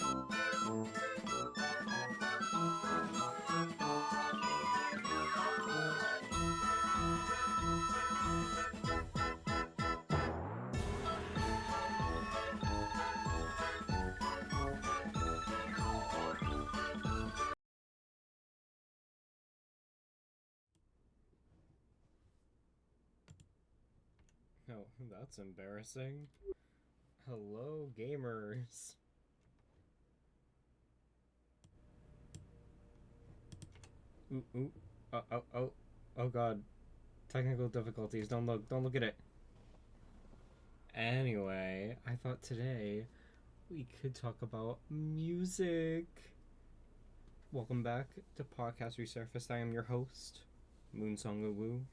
Oh, that's embarrassing. Hello, gamers. Ooh, ooh. Oh god. Technical difficulties. Don't look at it. Anyway, I thought today we could talk about music. Welcome back to Podcast Resurfaced. I am your host, Moonsong Woo.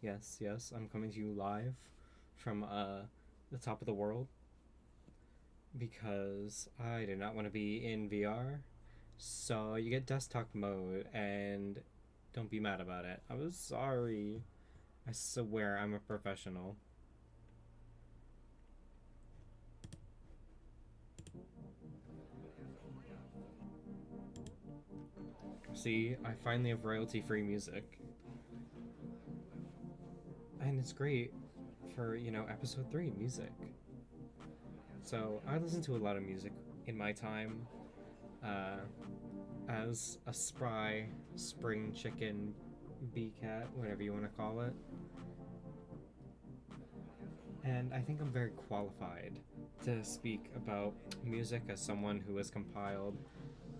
Yes, I'm coming to you live from the top of the world because I did not want to be in VR. So you get desktop mode, and don't be mad about it. I was sorry. I swear I'm a professional. See, I finally have royalty-free music, and it's great for episode 3 music. So I listen to a lot of music in my time. Uh, as a spry spring chicken bee cat, whatever you want to call it. And I think I'm very qualified to speak about music as someone who has compiled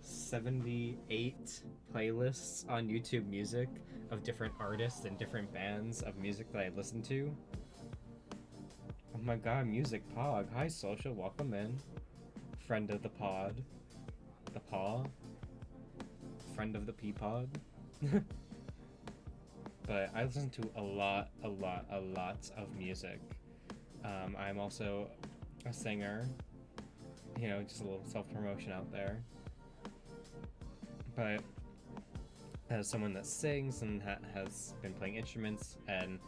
78 playlists on YouTube Music of different artists and different bands of music that I listen to. Oh my god, Music Pog. Hi, social. Welcome in. Friend of the pod. The paw. Friend of the Peapod. But I listen to a lot of music. I'm also a singer. Just a little self promotion out there. But as someone that sings and has been playing instruments and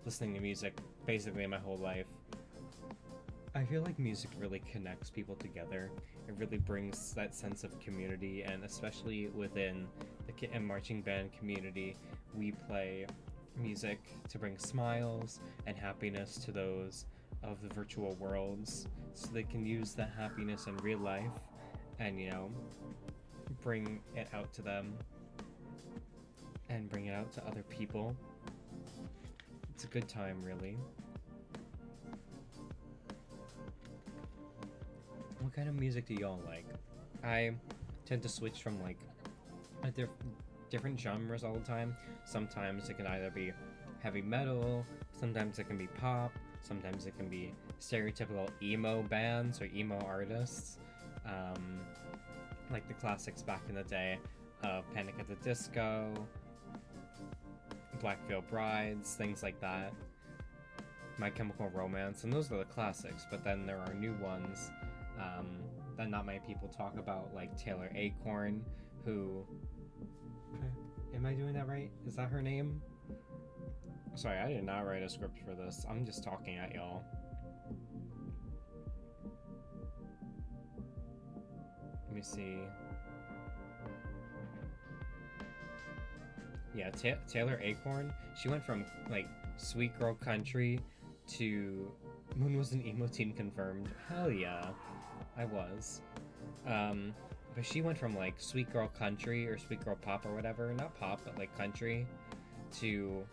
listening to music basically my whole life, I feel like music really connects people together. It really brings that sense of community, and especially within the marching band community, we play music to bring smiles and happiness to those of the virtual worlds so they can use that happiness in real life and, bring it out to them and bring it out to other people. It's a good time, really. What kind of music do y'all like? I tend to switch from like different genres all the time. Sometimes it can either be heavy metal, sometimes it can be pop, sometimes it can be stereotypical emo bands or emo artists. Like the classics back in the day of Panic at the Disco, Black Veil Brides, things like that. My Chemical Romance, and those are the classics, but then there are new ones that not many people talk about, like Taylor Acorn, who... Am I doing that right? Is that her name? Sorry, I did not write a script for this. I'm just talking at y'all. Let me see. Yeah, Taylor Acorn. She went from like sweet girl country to Moon was an emo teen confirmed. Hell yeah, I was. But she went from like sweet girl country or sweet girl pop or whatever, not pop but like country, to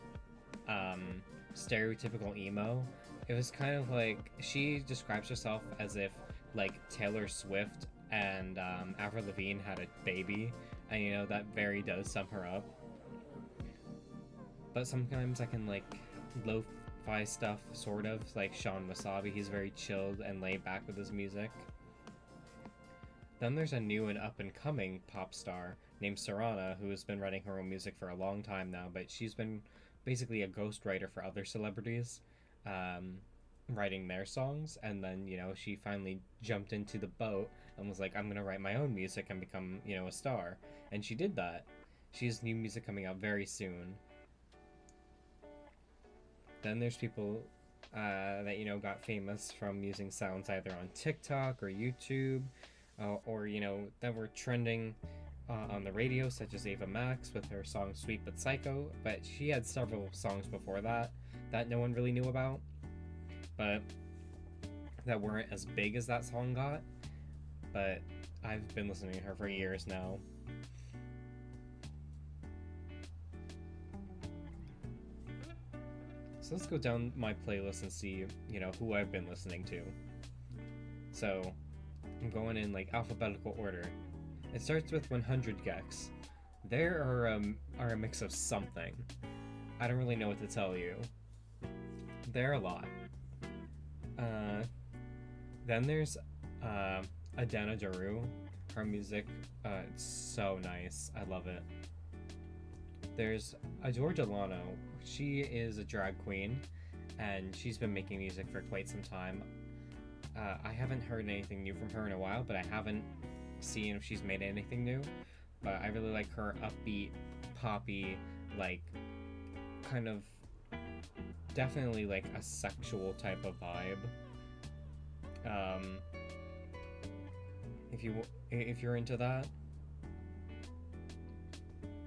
stereotypical emo. It was kind of like she describes herself as if like Taylor Swift and Avril Lavigne had a baby, and that very does sum her up. But sometimes I can like lo-fi stuff, sort of like Sean Wasabi. He's very chilled and laid back with his music. Then there's a new and up and coming pop star named Sarana, who has been writing her own music for a long time now, but she's been basically a ghostwriter for other celebrities, writing their songs. And then, she finally jumped into the boat and was like, I'm going to write my own music and become, a star. And she did that. She has new music coming out very soon. Then there's people that got famous from using sounds either on TikTok or YouTube. or that were trending on the radio, such as Ava Max with her song "Sweet But Psycho." But she had several songs before that that no one really knew about, but that weren't as big as that song got. But I've been listening to her for years now. So let's go down my playlist and see, who I've been listening to. So I'm going in like alphabetical order. It starts with 100 gecs. There are a mix of something. I don't really know what to tell you. There are a lot. Then there's Adana Daru. Her music, it's so nice. I love it. There's Adore Delano. She is a drag queen, and she's been making music for quite some time. I haven't heard anything new from her in a while, but I haven't seen if she's made anything new. But I really like her upbeat, poppy, like, kind of, definitely like a sexual type of vibe. If you're into that.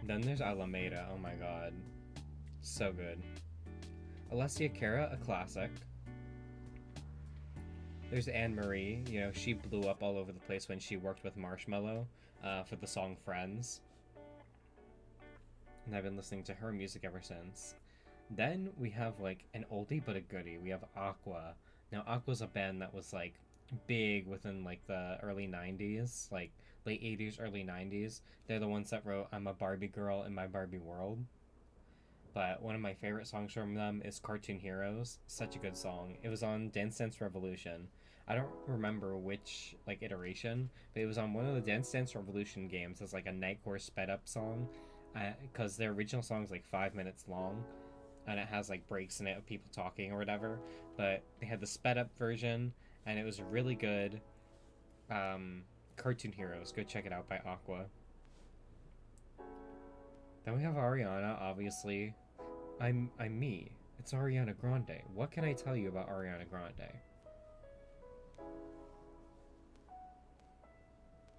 Then there's Alameda. Oh my god, so good. Alessia Cara, a classic. There's Anne Marie. She blew up all over the place when she worked with Marshmello for the song Friends. And I've been listening to her music ever since. Then we have like an oldie but a goodie. We have Aqua. Now Aqua's a band that was like big within like the early 90s, like late 80s, early 90s. They're the ones that wrote I'm a Barbie Girl in My Barbie World. But one of my favorite songs from them is Cartoon Heroes. Such a good song. It was on Dance Dance Revolution. I don't remember which like iteration, but it was on one of the Dance Dance Revolution games as like a Nightcore sped up song, because their original song is like 5 minutes long, and it has like breaks in it of people talking or whatever. But they had the sped up version, and it was really good. Cartoon Heroes, go check it out by Aqua. Then we have Ariana, obviously. I'm me. It's Ariana Grande. What can I tell you about Ariana Grande?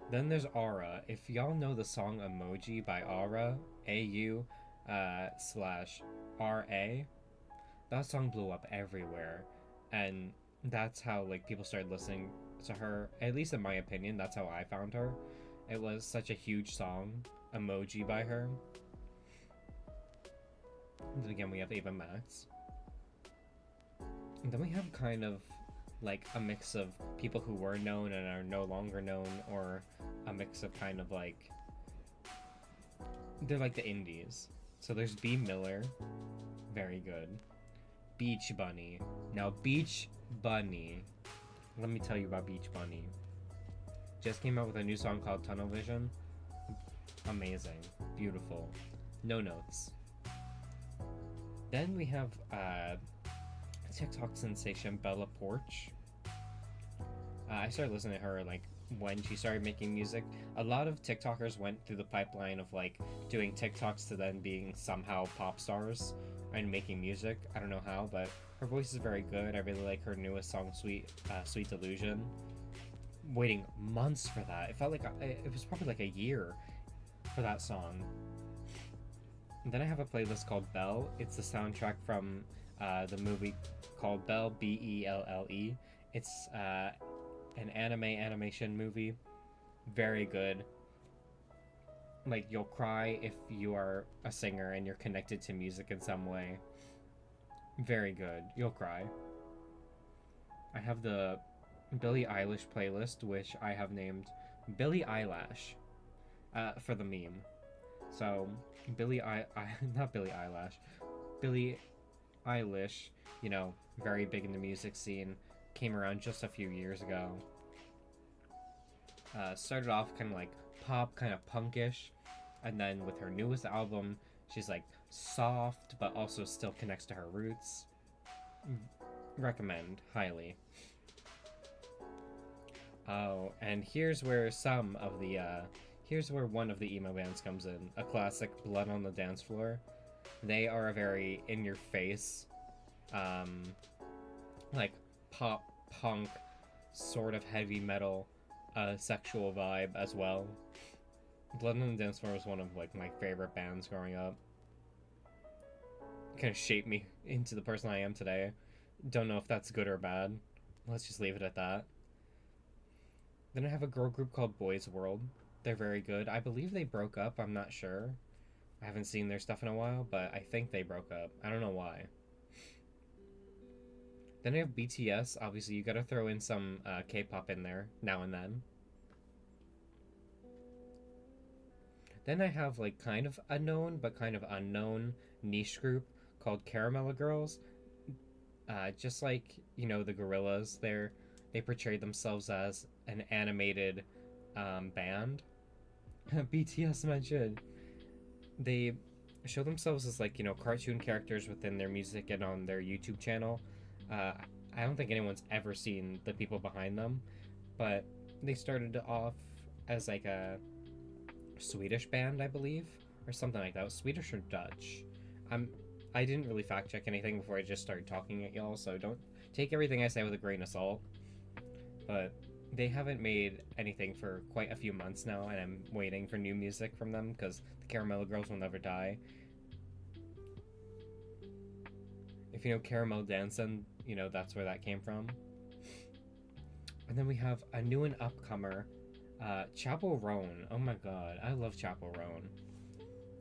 Then there's Aura. If y'all know the song Emoji by Aura, AU /RA, that song blew up everywhere. And that's how like people started listening to her. At least in my opinion, that's how I found her. It was such a huge song, Emoji by her. And then again, we have Ava Max. And then we have kind of like a mix of people who were known and are no longer known, or a mix of kind of like, they're like the indies. So there's B. Miller, very good. Beach Bunny. Now Beach Bunny, let me tell you about Beach Bunny. Just came out with a new song called Tunnel Vision. Amazing, beautiful, no notes. Then we have TikTok sensation Bella Porch. I started listening to her like when she started making music. A lot of TikTokers went through the pipeline of like doing TikToks to then being somehow pop stars and making music. I don't know how, but her voice is very good. I really like her newest song, Sweet Delusion. Waiting months for that. It felt like it was probably like a year for that song. And then I have a playlist called Belle. It's the soundtrack from the movie called Belle, Belle. It's an animation movie. Very good. Like, you'll cry if you are a singer and you're connected to music in some way. Very good. You'll cry. I have the Billie Eilish playlist, which I have named Billie Eyelash for the meme. So, not Billie Eyelash, Billie Eilish, very big in the music scene, came around just a few years ago. Started off kind of like pop, kind of punkish, and then with her newest album, she's like soft, but also still connects to her roots. Recommend, highly. Oh, and here's where one of the emo bands comes in. A classic, Blood on the Dance Floor. They are a very in-your-face, like pop, punk, sort of heavy metal a sexual vibe as well. Blood on the Dance Floor was one of like my favorite bands growing up. Kind of shaped me into the person I am today. Don't know if that's good or bad. Let's just leave it at that. Then I have a girl group called Boys World. They're very good. I believe they broke up. I'm not sure. I haven't seen their stuff in a while, but I think they broke up. I don't know why. Then I have BTS. Obviously, you gotta throw in some K-pop in there now and then. Then I have like kind of a known but kind of unknown niche group called Caramella Girls. Just like, you know, the Gorillas, they portray themselves as an animated band. BTS mentioned. They show themselves as like, you know, cartoon characters within their music and on their YouTube channel. I don't think anyone's ever seen the people behind them, but they started off as like a Swedish band, I believe, or something like that. Swedish or Dutch. I didn't really fact check anything before I just started talking at y'all, so don't take everything I say with a grain of salt. But they haven't made anything for quite a few months now, and I'm waiting for new music from them because the Caramel Girls will never die. If you know Caramel Dancin', you know that's where that came from. And then we have a new and upcomer, Chapel Roan. Oh my god, I love Chapel Roan.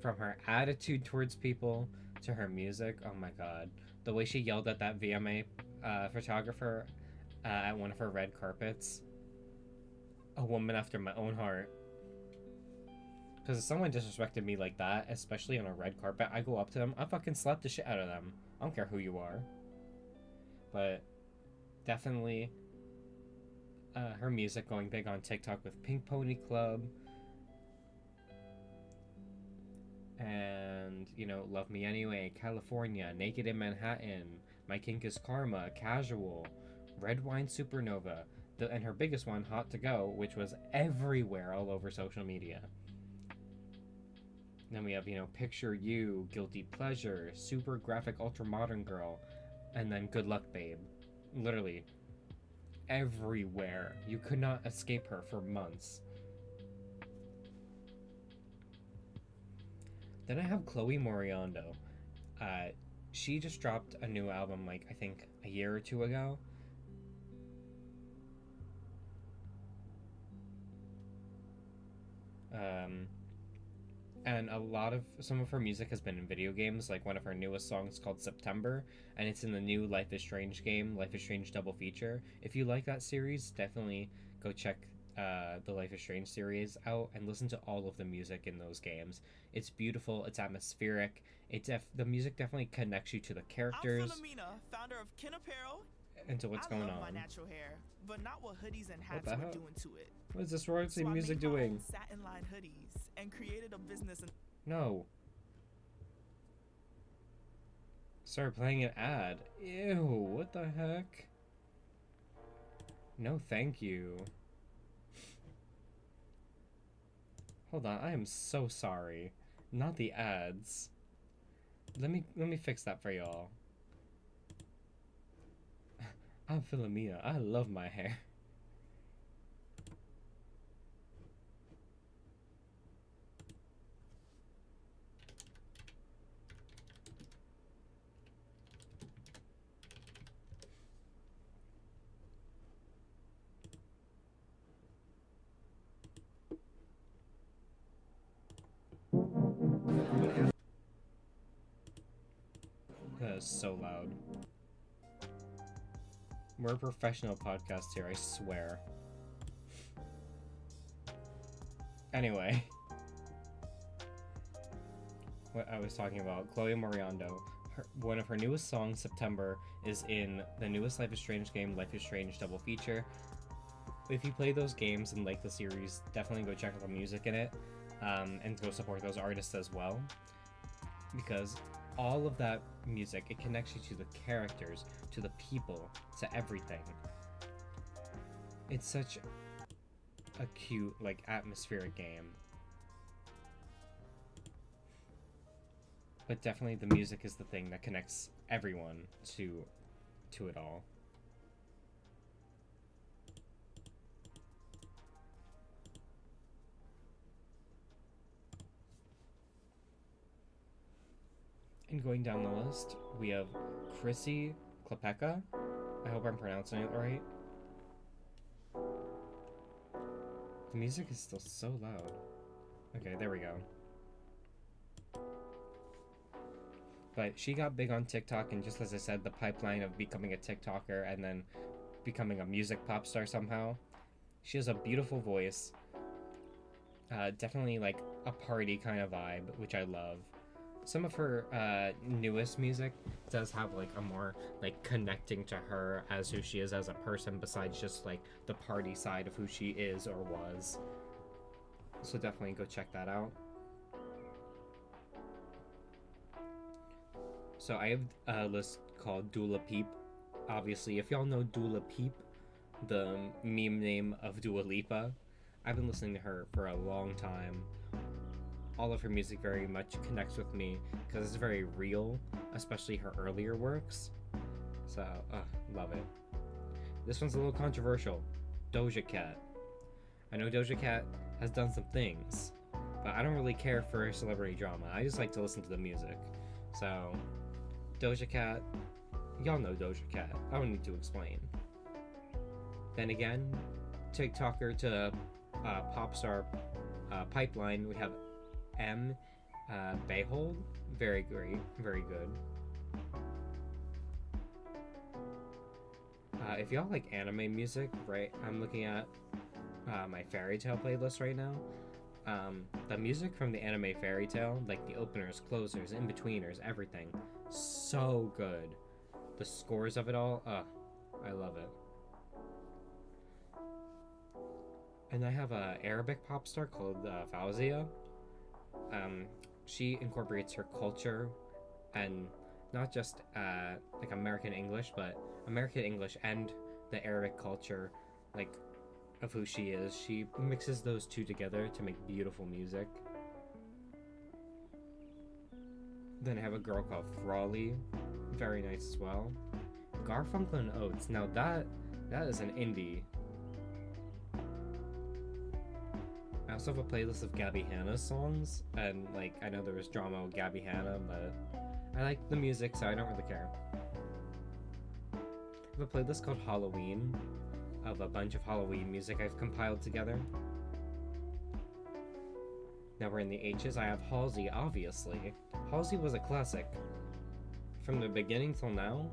From her attitude towards people to her music, oh my god. The way she yelled at that VMA photographer at one of her red carpets. A woman after my own heart. Because if someone disrespected me like that, especially on a red carpet, I go up to them, I fucking slap the shit out of them. I don't care who you are. But definitely her music going big on TikTok with Pink Pony Club. And, you know, Love Me Anyway, California, Naked in Manhattan, My Kink is Karma, Casual, Red Wine Supernova, and her biggest one, Hot to Go, which was everywhere all over social media. Then we have, you know, Picture You, Guilty Pleasure, Super Graphic Ultra Modern Girl, and then Good Luck Babe. Literally everywhere. You could not escape her for months. Then I have Chloe Moriondo. She just dropped a new album, like, I think a year or two ago. And some of her music has been in video games, like one of her newest songs called September, and it's in the new Life is Strange game, Life is Strange double feature. If you like that series, definitely go check the Life is Strange series out and listen to all of the music in those games. It's beautiful, it's atmospheric, the music definitely connects you to the characters. I'm Philomena, founder of Kin Apparel. And to what's going on. I love my natural hair, but not what hoodies and hats were doing to it. What is this royalty so music doing? I made my own satin-lined hoodies and created a business. No. Started playing an ad. Ew, what the heck? No, thank you. Hold on, I am so sorry. Not the ads. Let me fix that for y'all. I'm Philomena. I love my hair. That is so loud. We're a professional podcast here, I swear. Anyway. What I was talking about, Chloe Moriondo. One of her newest songs, September, is in the newest Life is Strange game, Life is Strange double feature. If you play those games and like the series, definitely go check out the music in it, and go support those artists as well. Because all of that music, it connects you to the characters, to the people, to everything. It's such a cute, like, atmospheric game. But definitely the music is the thing that connects everyone to it all. And going down the list, we have Chrissy Klepeka. I hope I'm pronouncing it right. The music is still so loud. Okay, there we go. But she got big on TikTok, and just as I said, the pipeline of becoming a TikToker and then becoming a music pop star somehow. She has a beautiful voice. Definitely like a party kind of vibe, which I love. Some of her newest music does have like a more like connecting to her as who she is as a person, besides just like the party side of who she is or was. So definitely go check that out. So I have a list called Dula Peep. Obviously, if y'all know Dula Peep, the meme name of Dua Lipa, I've been listening to her for a long time. All of her music very much connects with me because it's very real, especially her earlier works. So, love it. This one's a little controversial. Doja Cat. I know Doja Cat has done some things, but I don't really care for celebrity drama. I just like to listen to the music. So, Doja Cat, y'all know Doja Cat. I don't need to explain. Then again, TikToker to pop star pipeline, we have M. Bayhold. Very great, very good. If y'all like anime music, right, I'm looking at my Fairy Tail playlist right now. The music from the anime Fairy Tail, like the openers, closers, in-betweeners, everything, so good. The scores of it all, I love it. And I have a Arabic pop star called Fauzia. She incorporates her culture and not just like American English, but American English and the Arabic culture, like of who she is. She mixes those two together to make beautiful music. Then I have a girl called Frawley, very nice as well. Garfunkel and Oates. Now that is an indie. I also have a playlist of Gabby Hanna's songs, and like I know there was drama with Gabby Hanna, but I like the music, so I don't really care. I have a playlist called Halloween of a bunch of Halloween music I've compiled together. Now we're in the H's. I have Halsey, obviously. Halsey was a classic. From the beginning till now.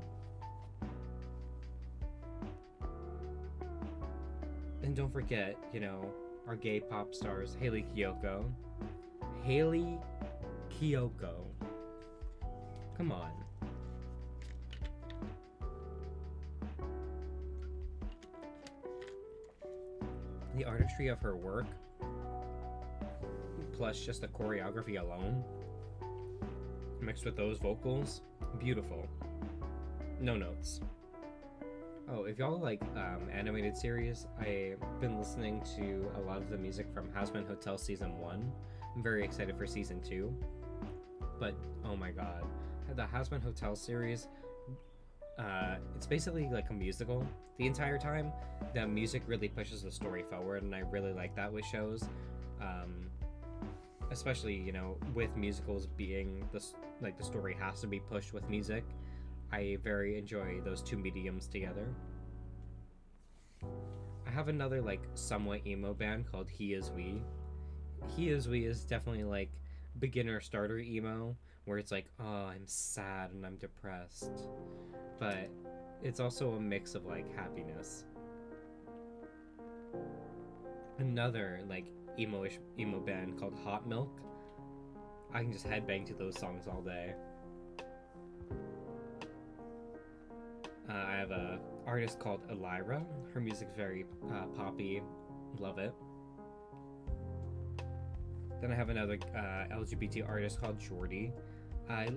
And don't forget, you know, our gay pop stars, Hayley Kiyoko. Hayley Kiyoko. Come on. The artistry of her work, plus just the choreography alone, mixed with those vocals, beautiful. No notes. Oh, if y'all like animated series, I've been listening to a lot of the music from Hazbin Hotel Season 1. I'm very excited for Season 2. But, oh my god. The Hazbin Hotel series, it's basically like a musical. The entire time, the music really pushes the story forward, and I really like that with shows. Especially, you know, with musicals being, the story has to be pushed with music. I very enjoy those two mediums together. I have another like somewhat emo band called He Is We. He Is We is definitely like beginner starter emo, where it's like, oh, I'm sad and I'm depressed. But it's also a mix of like happiness. Another like emo-ish emo band called Hot Milk. I can just headbang to those songs all day. I have a artist called Elira. Her music's very poppy. Love it. Then I have another LGBT artist called Jordy. I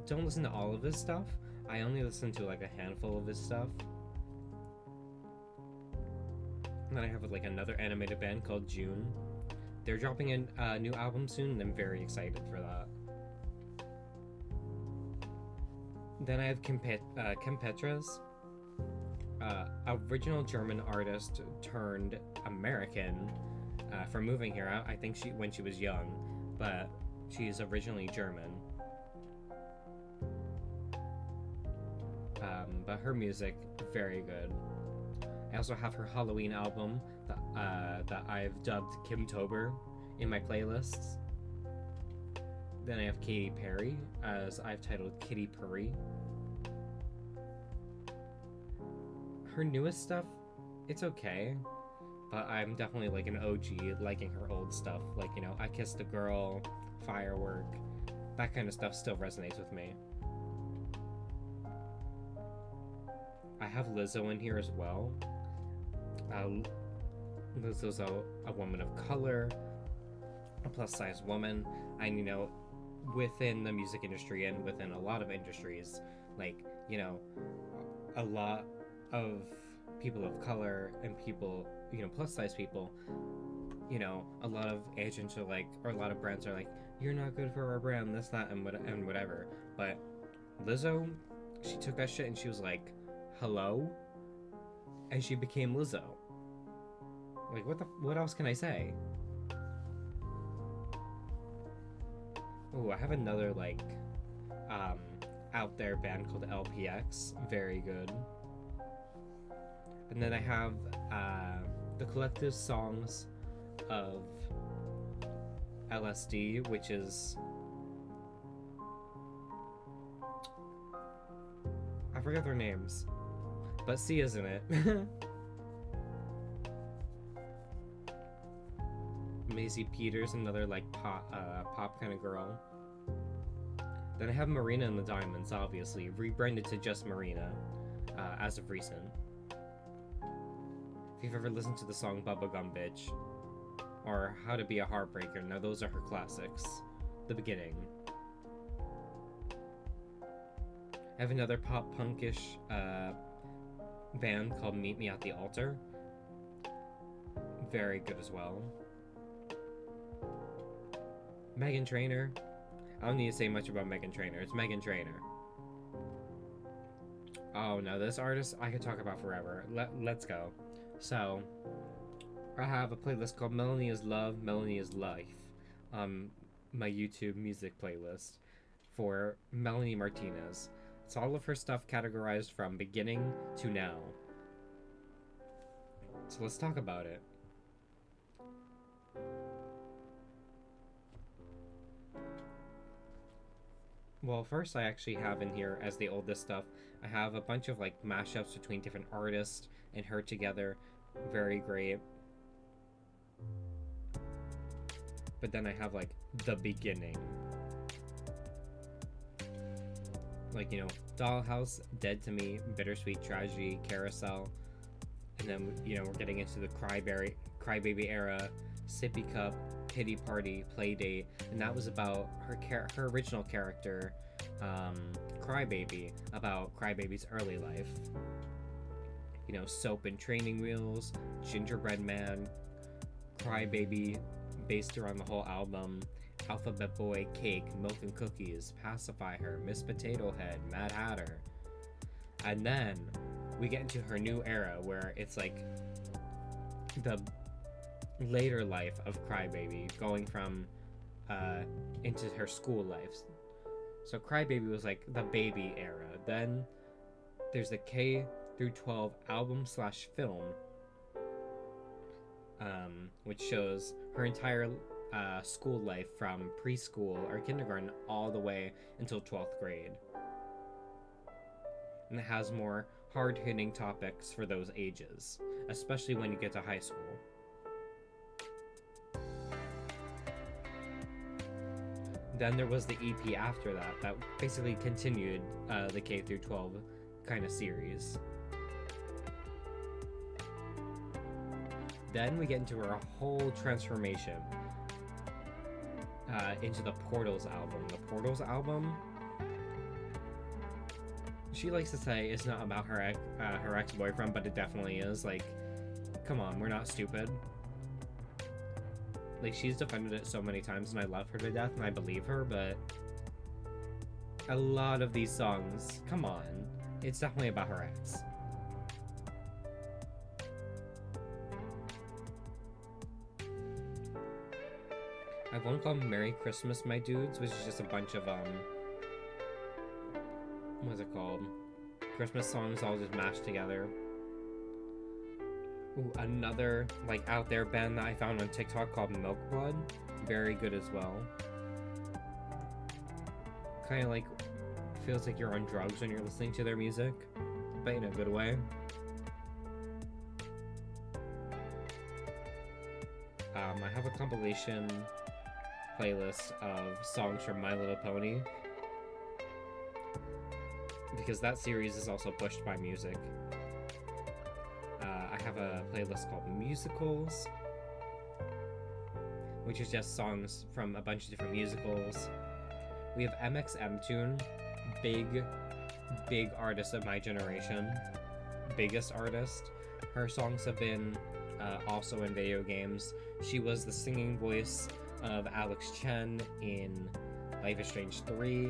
don't listen to all of his stuff. I only listen to like a handful of his stuff. And then I have like another animated band called June. They're dropping a new album soon, and I'm very excited for that. Then I have Kim Petras, original German artist turned American from moving here. I think when she was young, but she's originally German. But her music, very good. I also have her Halloween album that I've dubbed Kimtober in my playlists. Then I have Katy Perry, as I've titled Kitty Purry. Her newest stuff, it's okay, but I'm definitely like an OG liking her old stuff. Like, you know, I Kissed a Girl, Firework, that kind of stuff still resonates with me. I have Lizzo in here as well. Lizzo's a woman of color, a plus-size woman, and, you know, within the music industry and within a lot of industries, like, you know, a lot of people of color and people, you know, plus-size people, you know, a lot of agents are like, or a lot of brands are like, you're not good for our brand, this, that, and whatever. But Lizzo, she took that shit and she was like, hello? And she became Lizzo. Like, what else can I say? Oh, I have another, like, out there band called LPX. Very good. And then I have the collective songs of LSD, which is... I forget their names. But C is in it. Maisie Peters, another like pop kind of girl. Then I have Marina and the Diamonds, obviously, rebranded to just Marina, as of recent. If you've ever listened to the song Bubblegum Bitch, or How to Be a Heartbreaker, now those are her classics. The Beginning. I have another pop punkish band called Meet Me at the Altar. Very good as well. Meghan Trainor. I don't need to say much about Meghan Trainor. It's Meghan Trainor. Oh no, this artist I could talk about forever. Let's go. So, I have a playlist called Melanie is Love, Melanie is Life. My YouTube music playlist for Melanie Martinez. It's all of her stuff categorized from beginning to now. So let's talk about it. Well, first I actually have in here, as the oldest stuff, I have a bunch of like mashups between different artists and her together. Very great. But then I have like the beginning. Like, you know, Dollhouse, Dead to Me, Bittersweet Tragedy, Carousel. And then, you know, we're getting into the Crybaby era, Sippy Cup, Pity Party, Playdate, and that was about her original character, Crybaby, about Crybaby's early life. You know, Soap and Training Wheels, Gingerbread Man, Crybaby, based around the whole album, Alphabet Boy, Cake, Milk and Cookies, Pacify Her, Miss Potato Head, Mad Hatter. And then we get into her new era where it's like the later life of Crybaby, going from into her school life. So Crybaby was like the baby era. Then there's the K through 12 album / film, which shows her entire school life from preschool or kindergarten all the way until 12th grade. And it has more hard-hitting topics for those ages, especially when you get to high school. Then there was the EP after that basically continued the K through 12 kind of series. Then we get into her whole transformation into the Portals album. The Portals album, she likes to say it's not about her ex-boyfriend, but it definitely is. Like, come on, we're not stupid. Like, she's defended it so many times, and I love her to death, and I believe her, but a lot of these songs, come on, it's definitely about her ex. I have one called Merry Christmas, My Dudes, which is just a bunch of, what is it called? Christmas songs all just mashed together. Ooh, another like out there band that I found on TikTok called Milk Blood. Very good as well. Kind of like feels like you're on drugs when you're listening to their music, but in a good way. I have a compilation playlist of songs from My Little Pony, because that series is also pushed by music. I have a playlist called Musicals, which is just songs from a bunch of different musicals. We have MXMtoon, big artist of my generation, biggest artist. Her songs have been also in video games. She was the singing voice of Alex Chen in Life is Strange 3.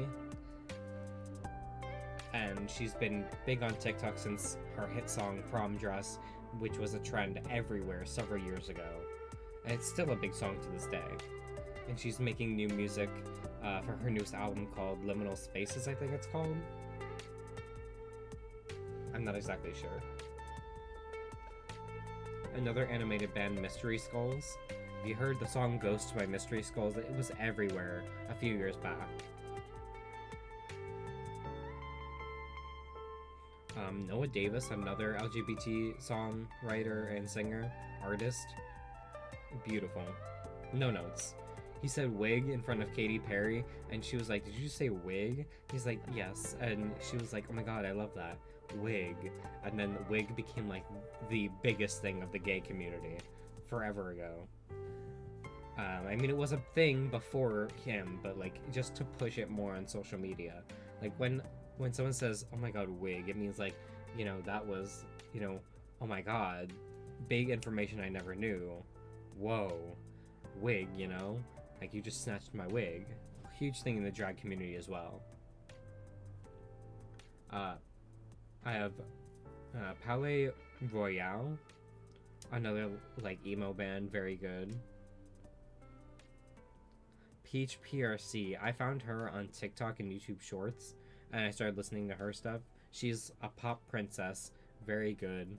And she's been big on TikTok since her hit song Prom Dress, which was a trend everywhere several years ago. And it's still a big song to this day. And she's making new music for her newest album called Liminal Spaces, I think it's called. I'm not exactly sure. Another animated band, Mystery Skulls. If you heard the song Ghost by Mystery Skulls, it was everywhere a few years back. Noah Davis, another LGBT songwriter and singer, artist. Beautiful. No notes. He said wig in front of Katy Perry, and she was like, "Did you say wig?" He's like, "Yes." And she was like, "Oh my god, I love that. Wig." And then wig became like the biggest thing of the gay community forever ago. I mean, it was a thing before him, but like just to push it more on social media. Like when someone says, "Oh my god, wig," it means like, you know, that was, you know, oh my god, big information I never knew. Whoa, wig, you know? Like, you just snatched my wig. Huge thing in the drag community as well. I have Palais Royale, another like emo band, very good. Peach PRC, I found her on TikTok and YouTube Shorts, and I started listening to her stuff. She's a pop princess, very good.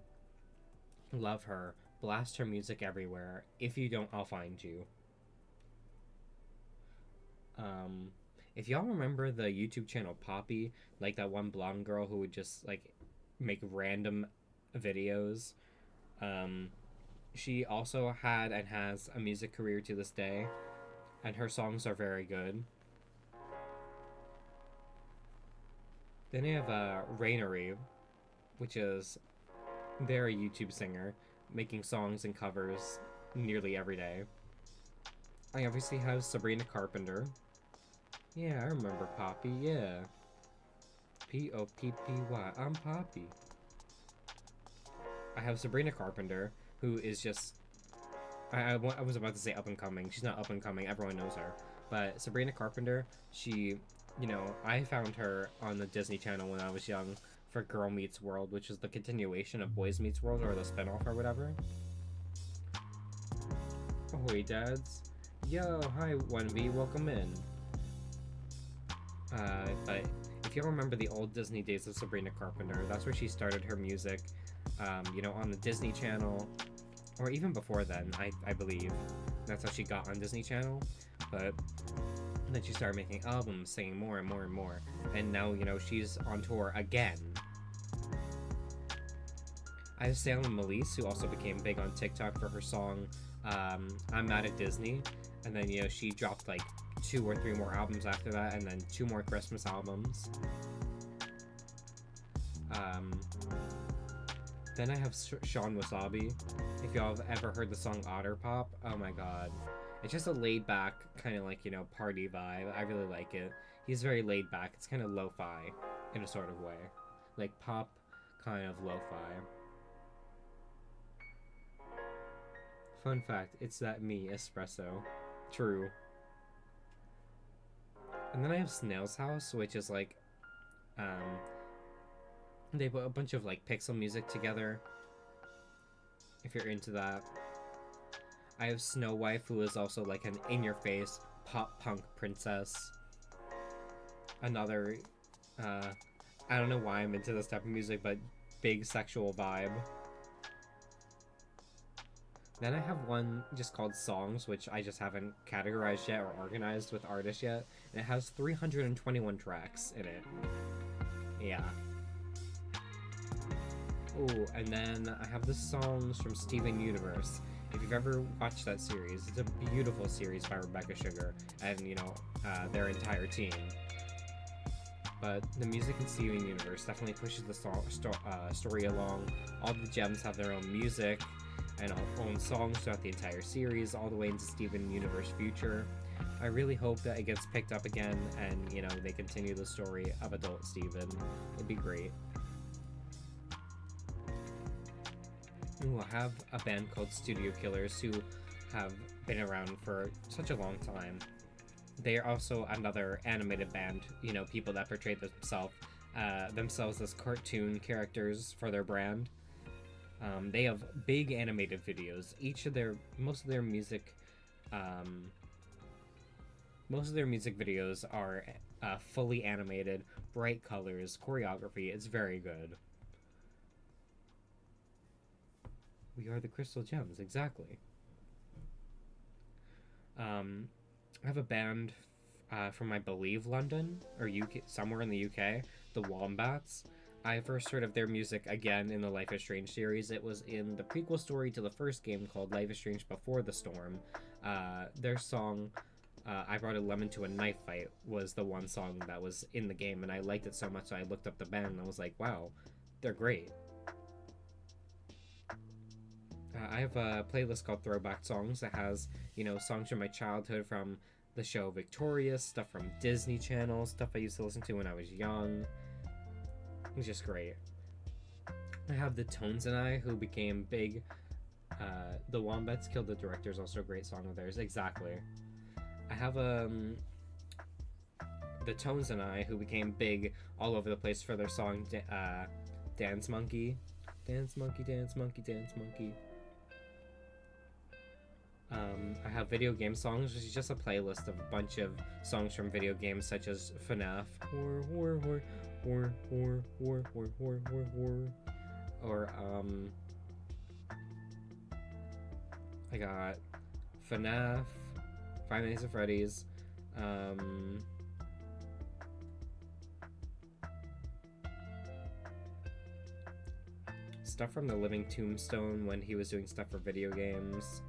Love her. Blast her music everywhere. If you don't, I'll find you. If y'all remember the YouTube channel Poppy, like that one blonde girl who would just like make random videos, she also had and has a music career to this day, and her songs are very good. Then you have Rainery, which is they're a YouTube singer, making songs and covers nearly every day. I obviously have Sabrina Carpenter. Yeah, I remember Poppy, yeah. Poppy, I'm Poppy. I have Sabrina Carpenter, who is just... I was about to say up and coming. She's not up and coming, everyone knows her. But Sabrina Carpenter, she... You know, I found her on the Disney Channel when I was young for Girl Meets World, which is the continuation of Boys Meets World, or the spinoff or whatever. Ahoy, dads. Yo, hi, 1V, welcome in. But if you remember the old Disney days of Sabrina Carpenter, that's where she started her music, you know, on the Disney Channel, or even before then, I believe. That's how she got on Disney Channel, but then she started making albums, singing more and more and more, and now, you know, she's on tour again. I have Salem Melise, who also became big on TikTok for her song, I'm Mad at Disney, and then, you know, she dropped, like, 2 or 3 more albums after that, and then 2 more Christmas albums. Then I have Sean Wasabi. If y'all have ever heard the song Otter Pop, oh my god. It's just a laid-back, kind of like, you know, party vibe. I really like it. He's very laid-back. It's kind of lo-fi, in a sort of way. Like, pop, kind of lo-fi. Fun fact, it's that me, Espresso. True. And then I have Snail's House, which is like, they put a bunch of like pixel music together, if you're into that. I have Snow Wife, who is also like an in-your-face pop punk princess. Another I don't know why I'm into this type of music, but big sexual vibe. Then I have one just called Songs, which I just haven't categorized yet or organized with artists yet. And it has 321 tracks in it. Yeah. Oh, and then I have the songs from Steven Universe. If you've ever watched that series, it's a beautiful series by Rebecca Sugar and, you know, their entire team. But the music in Steven Universe definitely pushes the story along. All the gems have their own music and own songs throughout the entire series, all the way into Steven Universe Future. I really hope that it gets picked up again and, you know, they continue the story of adult Steven. It'd be great. Ooh, I have a band called Studio Killers who have been around for such a long time. They are also another animated band, you know, people that portray themselves as cartoon characters for their brand. They have big animated videos. Most of their music videos are fully animated, bright colors, choreography. It's very good. We are the Crystal Gems, exactly. I have a band from, I believe, London or UK, somewhere in the UK, the Wombats. I first heard of their music again in the Life is Strange series. It was in the prequel story to the first game called Life is Strange Before the Storm. Their song, I Brought a Lemon to a Knife Fight, was the one song that was in the game, and I liked it so much I looked up the band and I was like, wow, they're great. I have a playlist called Throwback Songs that has, you know, songs from my childhood, from the show Victorious, stuff from Disney Channel, stuff I used to listen to when I was young. It's just great. I have the Tones and I, who became big. The Wombats Killed the Director is also a great song of theirs. Exactly. I have the Tones and I, who became big all over the place for their song Dance Monkey. Dance Monkey, Dance Monkey, Dance Monkey. I have video game songs, which is just a playlist of a bunch of songs from video games such as FNAF, or I got FNAF, Five Nights at Freddy's, stuff from the Living Tombstone when he was doing stuff for video games,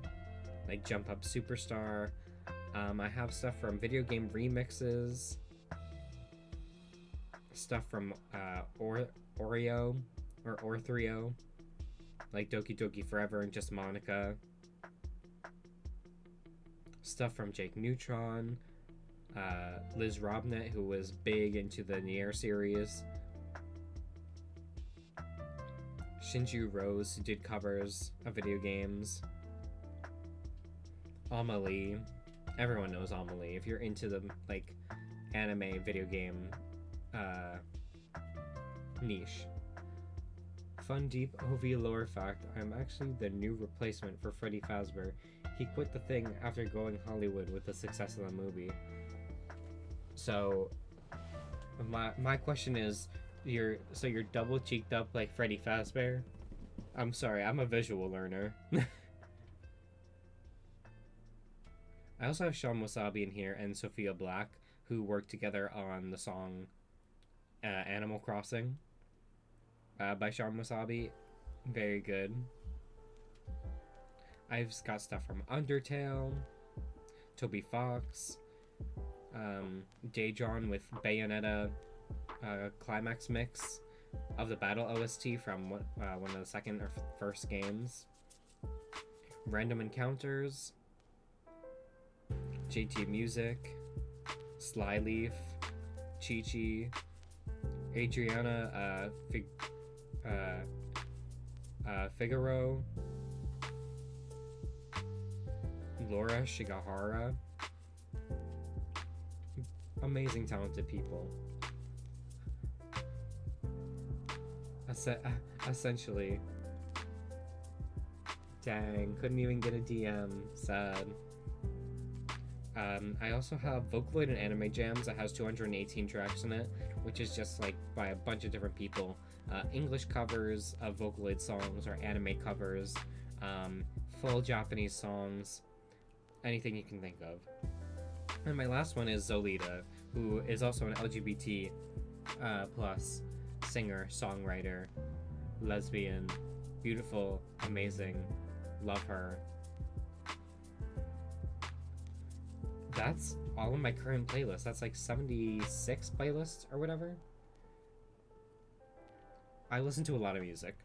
like Jump Up Superstar. I have stuff from video game remixes, stuff from Oreo or Orthrio, like Doki Doki Forever and Just Monica, stuff from Jake Neutron, Liz Robnett, who was big into the Nier series, Shinju Rose, who did covers of video games, Amelie. Everyone knows Amelie. If you're into the, like, anime video game niche. Fun deep OV lore fact, I'm actually the new replacement for Freddy Fazbear. He quit the thing after going Hollywood with the success of the movie. So my question is, you're double cheeked up like Freddy Fazbear? I'm sorry, I'm a visual learner. I also have Sean Wasabi in here and Sophia Black, who worked together on the song Animal Crossing by Sean Wasabi. Very good. I've got stuff from Undertale, Toby Fox, Daedron with Bayonetta climax mix of the battle OST from one of the second or first games, Random Encounters, JT Music, Slyleaf, Chi-Chi, Adriana Figaro, Laura Shigahara. Amazing, talented people. Essentially. Dang, couldn't even get a DM. Sad. I also have Vocaloid and Anime Jams that has 218 tracks in it, which is just like by a bunch of different people. English covers of Vocaloid songs or anime covers, full Japanese songs, anything you can think of. And my last one is Zolita, who is also an LGBT plus singer, songwriter, lesbian, beautiful, amazing, love her. That's all of my current playlists. That's like 76 playlists or whatever. I listen to a lot of music.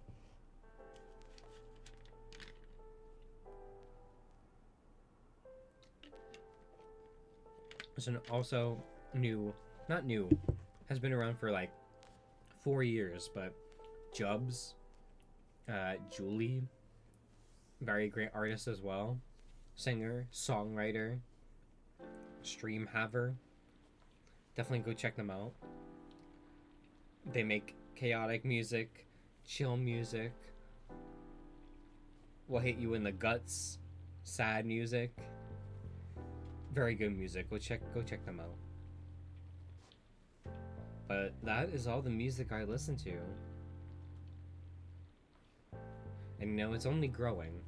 There's also not new, has been around for like 4 years, but Jubs, Julie, very great artist as well, singer, songwriter, stream haver. Definitely go check them out. They make chaotic music, chill music, will hit you in the guts, sad music. Very good music. Go check them out. But that is all the music I listen to. And you know, it's only growing.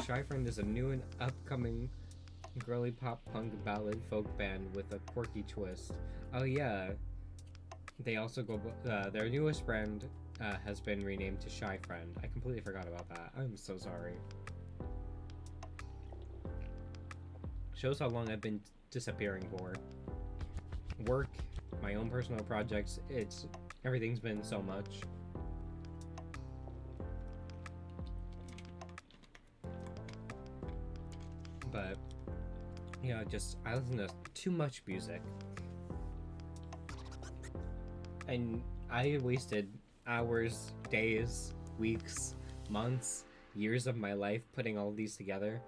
Shy Friend is a new and upcoming girly pop punk ballad folk band with a quirky twist. Oh yeah. They also go their newest brand has been renamed to Shy Friend. I completely forgot about that. I'm so sorry. Shows how long I've been disappearing for. Work, my own personal projects, everything's been so much. But, you know, I listen to too much music. And I wasted hours, days, weeks, months, years of my life putting all these together.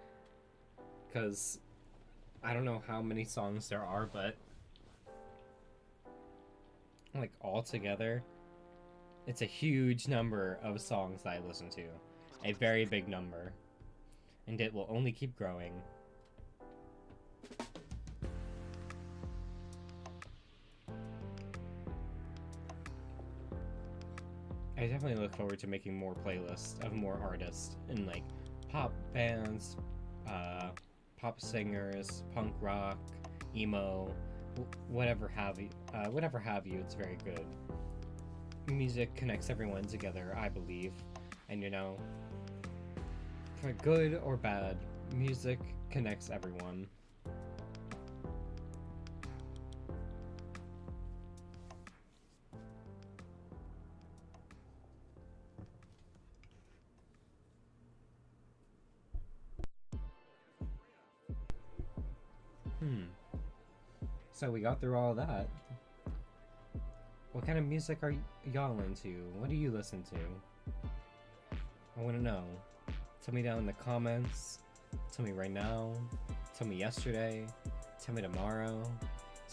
Because I don't know how many songs there are, but like all together, it's a huge number of songs that I listen to. A very big number. And it will only keep growing. I definitely look forward to making more playlists of more artists and like pop bands, pop singers, punk rock, emo, whatever have you. It's very good. Music connects everyone together, I believe, and you know, for good or bad, music connects everyone. So we got through all that. What kind of music are y'all into? What do you listen to? I want to know. Tell me down in the comments. Tell me right now. Tell me yesterday. Tell me tomorrow.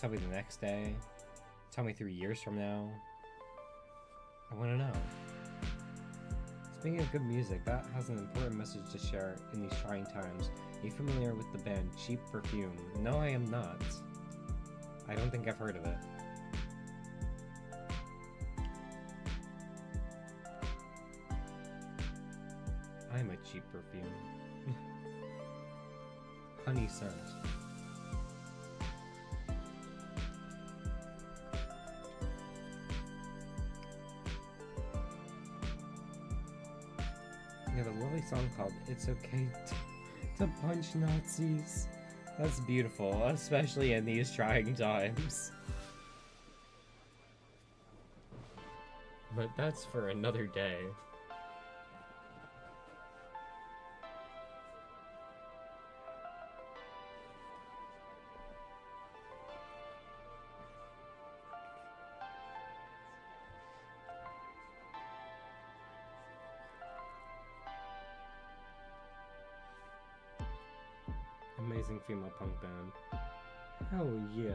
Tell me the next day. Tell me 3 years from now. I want to know. Speaking of good music, that has an important message to share in these trying times. Are you familiar with the band Cheap Perfume? No, I am not. I don't think I've heard of it. I'm a cheap perfume. Honey scent. You have a lovely song called It's Okay to Punch Nazis. That's beautiful, especially in these trying times. But that's for another day. Amazing female punk band. Hell yeah.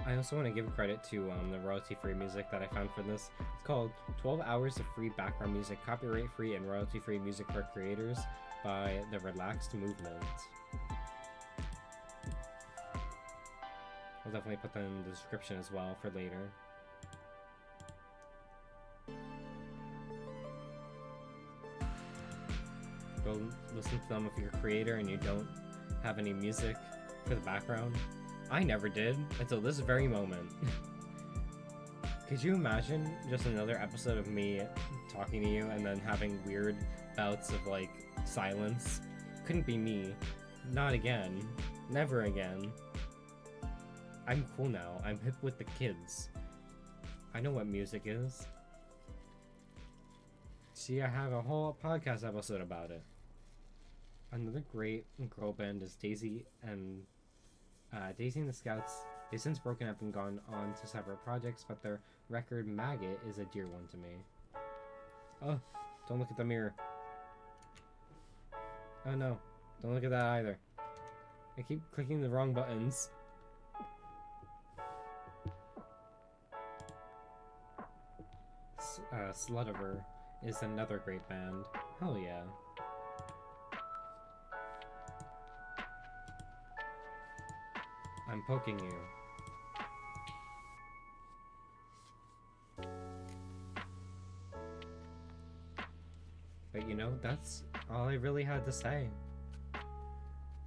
I also want to give credit to the royalty-free music that I found for this. It's called 12 Hours of Free Background Music, Copyright-Free and Royalty-Free Music for Creators by the Relaxed Movement. I'll definitely put that in the description as well for later. Go listen to them if you're a creator and you don't have any music for the background. I never did until this very moment. Could you imagine just another episode of me talking to you and then having weird bouts of like silence? Couldn't be me. Not again. Never again. I'm cool now. I'm hip with the kids. I know what music is. See, I have a whole podcast episode about it. Another great girl band is Daisy and the Scouts. They've since broken up and gone on to separate projects, but their record Maggot is a dear one to me. Oh, don't look at the mirror. Oh no, don't look at that either. I keep clicking the wrong buttons. Slutiver is another great band. Hell yeah. I'm poking you. But you know, that's all I really had to say. I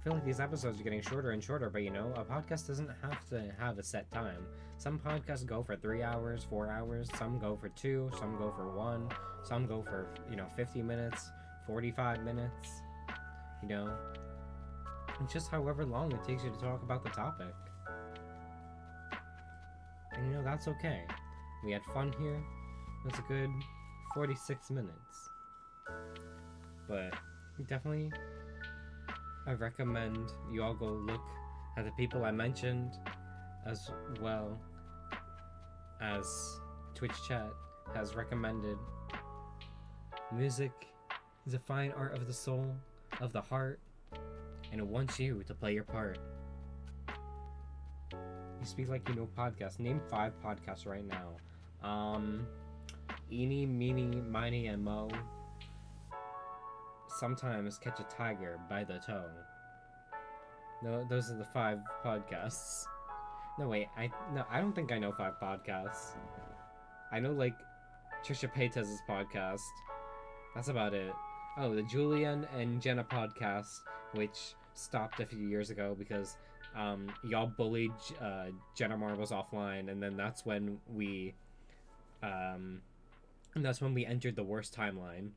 feel like these episodes are getting shorter and shorter, but you know, a podcast doesn't have to have a set time. Some podcasts go for 3 hours, 4 hours, some go for 2, some go for 1, some go for, 50 minutes, 45 minutes, and just however long it takes you to talk about the topic. And that's okay. We had fun here. That's a good 46 minutes. But definitely, I recommend you all go look at the people I mentioned, as well as Twitch chat has recommended. Music is a fine art of the soul, of the heart, and it wants you to play your part. You speak like you know podcasts. Name 5 podcasts right now. Eeny, Meeny, Miny, and Mo. Sometimes Catch a Tiger by the Toe. No, those are the 5 podcasts. No, wait, I don't think I know 5 podcasts. I know, like, Trisha Paytas' podcast. That's about it. Oh, the Julian and Jenna podcast, which stopped a few years ago because y'all bullied Jenna Marbles offline, and then that's when we entered the worst timeline.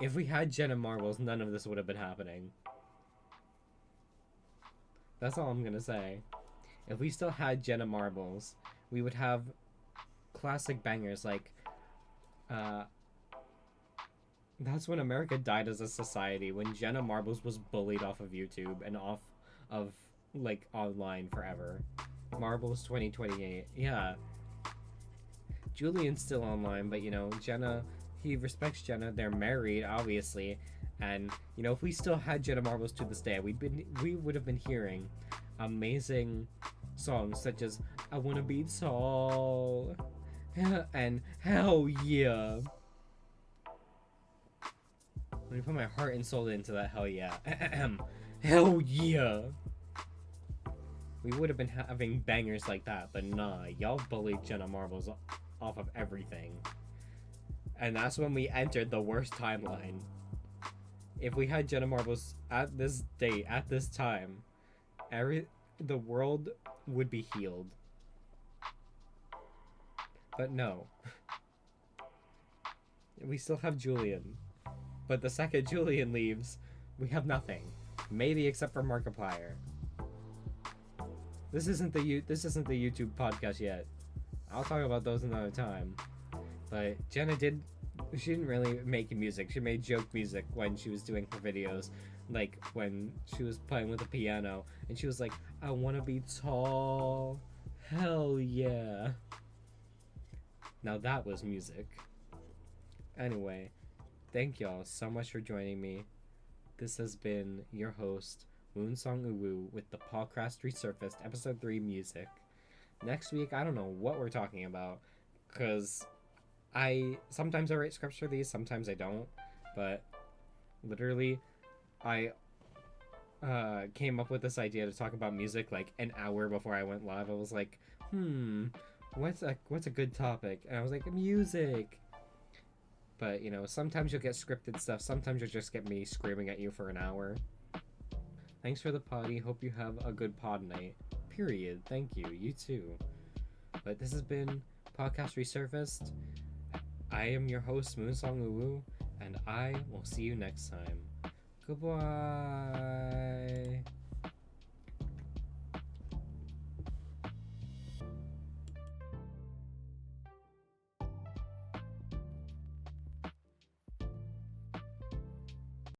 If we had Jenna Marbles, none of this would have been happening. That's all I'm gonna say. If we still had Jenna Marbles, we would have classic bangers like That's When America Died as a Society, when Jenna Marbles was bullied off of YouTube and off of, like, online forever. Marbles 2028. Yeah. Julian's still online, but, Jenna, he respects Jenna. They're married, obviously. And, if we still had Jenna Marbles to this day, we would have been hearing amazing songs such as I Wanna Be Tall and Hell Yeah. Let me put my heart and soul into that hell yeah. Hell yeah. We would have been having bangers like that, but nah, y'all bullied Jenna Marbles off of everything. And that's when we entered the worst timeline. If we had Jenna Marbles at this date, at this time, the world would be healed. But no. We still have Julian. But the second Julian leaves, we have nothing. Maybe except for Markiplier. This isn't the YouTube podcast yet. I'll talk about those another time. But Jenna she didn't really make music. She made joke music when she was doing her videos. Like when she was playing with the piano. And she was like, I wanna be tall. Hell yeah. Now that was music. Anyway, thank y'all so much for joining me. This has been your host, Moonsong Uwu with the Podcast Resurfaced Episode 3 music. Next week, I don't know what we're talking about, because sometimes I write scripts for these, sometimes I don't, but literally, I came up with this idea to talk about music like an hour before I went live. I was like, what's a good topic? And I was like, music. But, you know, sometimes you'll get scripted stuff, sometimes you'll just get me screaming at you for an hour. Thanks for the potty, hope you have a good pod night. Period. Thank you. You too. But this has been Podcast Resurfaced. I am your host, Moonsong Uwu, and I will see you next time. Goodbye.